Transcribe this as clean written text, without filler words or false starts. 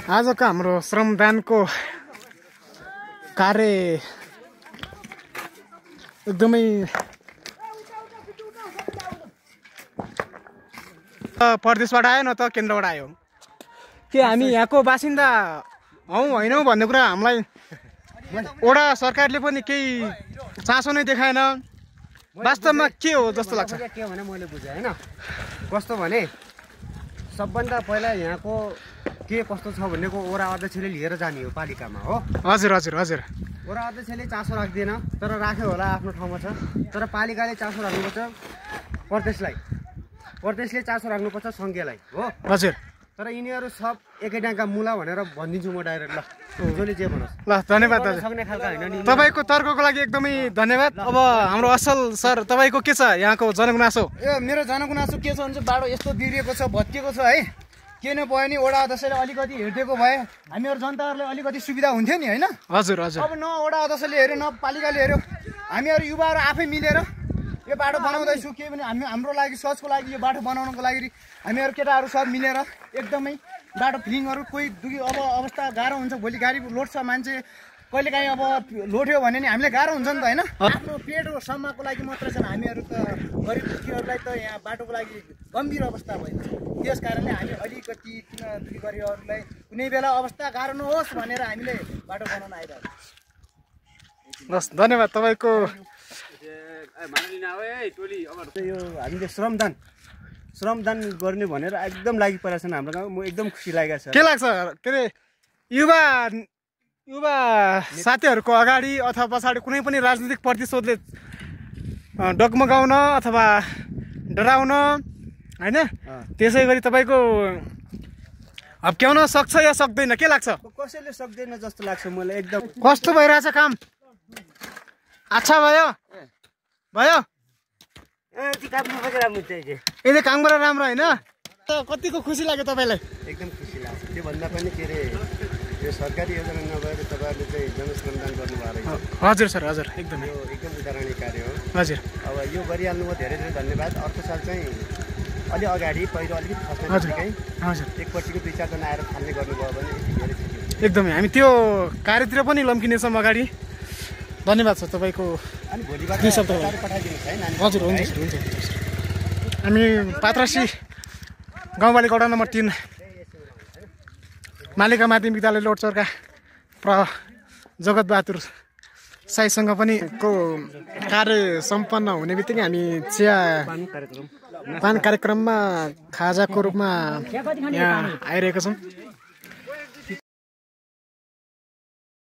आजको हाम्रो श्रमदानको कार्य एकदमै प्रदेशबाट आयो न त केन्द्रबाट आयो के हामी यहाँको बासिन्दा हौ होइनौ भन्ने कुरा हामीलाई वडा सरकारले पनि केही चासो नै देखाएन। वास्तवमा के हो जस्तो लाग्छ? के भने मैले बुझेँ हैन, कस्तो भने सबभन्दा पहिला यहाँको के कस्तो छ भन्नेको वडा अध्यक्षले लिएर जाने हो पालिकामा हो। हजुर हजुर हजुर। वडा अध्यक्षले चासो राख्दैन, तर राख्यो होला आफ्नो ठाउँमा छ। तर पालिकाले चासो राख्नुपर्छ प्रदेशले चासो राख्नुपर्छ सङ्घीयलाई हो। हजुर। तर यिनीहरू सब एकै डाङका मुला भनेर भनिदिन्छु म डाइरेक्ट। ल जसले जे भनोस्। ल धन्यवाद दाजु। सक्ने खालका हैन नि। तपाईको तर्कको लागि एकदमै धन्यवाद। अब हाम्रो असल सर तपाईको के छ यहाँको जनगुनासो? ए मेरो जनगुनासो के छ भने बाटो यस्तो बिग्रिएको छ, भत्किएको छ है। के नै भयो नि वडा अध्यक्षले अलिकति हेरिदिएको भए हामीहरू जनताहरूले अलिकति सुविधा हुन्थ्यो नि हैन। हजुर हजुर। अब न वडा अध्यक्षले हेर्यो न पालिकाले हेर्यो, हामीहरू युवाहरू आफै मिलेर यो बाटो बनाउँदैछु। के भने हाम्रो लागि सोचको लागि यो बाटो बनाउनको लागि हामीहरू केटाहरू सब मिलेर एकदमै बाटो फिलिङहरू कोही दुखी अब अवस्था गाह्रो हुन्छ, भोलि गाडी लोड्छ मान्छे कहिलेकाहीँ अब लोड्यो भने नि हामीलाई गाह्रो हुन्छ नि त होइन। आफ्नो पेटसम्मको लागि मात्रै छन् हामीहरू त गरिब दुखीहरूलाई त यहाँ बाटोको लागि गम्भीर अवस्था भयो। त्यस कारणले हामी अलिकति किन दुखी गरिबहरूलाई कुनै बेला अवस्था गाह्रो नहोस् भनेर हामीले बाटो बनाउन आइरहेको छौँ। हस् धन्यवाद तपाईको। यो हामीले श्रमदान गर्ने भनेर एकदम लागि परेको छ हाम्रो गाउँमा। म एकदम खुसी लागेको छ। के लाग्छ के अरे युवा साथीहरूको अगाडि अथवा पछाडि कुनै पनि राजनीतिक प्रतिशोधले डगमगाउन अथवा डराउन होइन, त्यसै गरी तपाईँको हप्क्याउन सक्छ या सक्दैन के लाग्छ? कसैले सक्दैन जस्तो लाग्छ मलाई एकदम। कस्तो भइरहेछ काम? अच्छा भयो भयो यदि काम गरेर राम्रो होइन? कतिको खुसी लाग्यो तपाईँलाई? एकदम खुसी लाग्छ। त्योभन्दा पनि के अरे यो सरकारी योजना नभएर तपाईँहरूले चाहिँ जनश्रमदान गर्नुभएको रहेछ। हजुर सर हजुर एकदमै यो एकदम उदाहरणीय कार्य हो। हजुर। अब यो गरिहाल्नुभयो धेरै धेरै धन्यवाद। अर्को साल चाहिँ अलि अगाडि पहिरो अलिकति खस्ने बित्तिकै एकपट्टिको 2-4 जना आएर थाल्ने गर्नुभयो भने धेरै ठिक। एकदमै हामी त्यो कार्यतिर पनि लम्किनेछौँ अगाडि। धन्यवाद सर तपाईँको। अनि भोलिबाट पठाइदिनुहोस् है नानी। हजुर हुन्छ सर हुन्छ हुन्छ। हामी पात्रासी गाउँपालिका वडा नम्बर 3 मालिका माध्यमिक विद्यालय लोडचौरका जगतबहादुर साईसँग पनि को कार्य सम्पन्न हुने बित्तिकै हामी पान कार्यक्रममा खाजाको रूपमा यहाँ आइरहेका छौँ।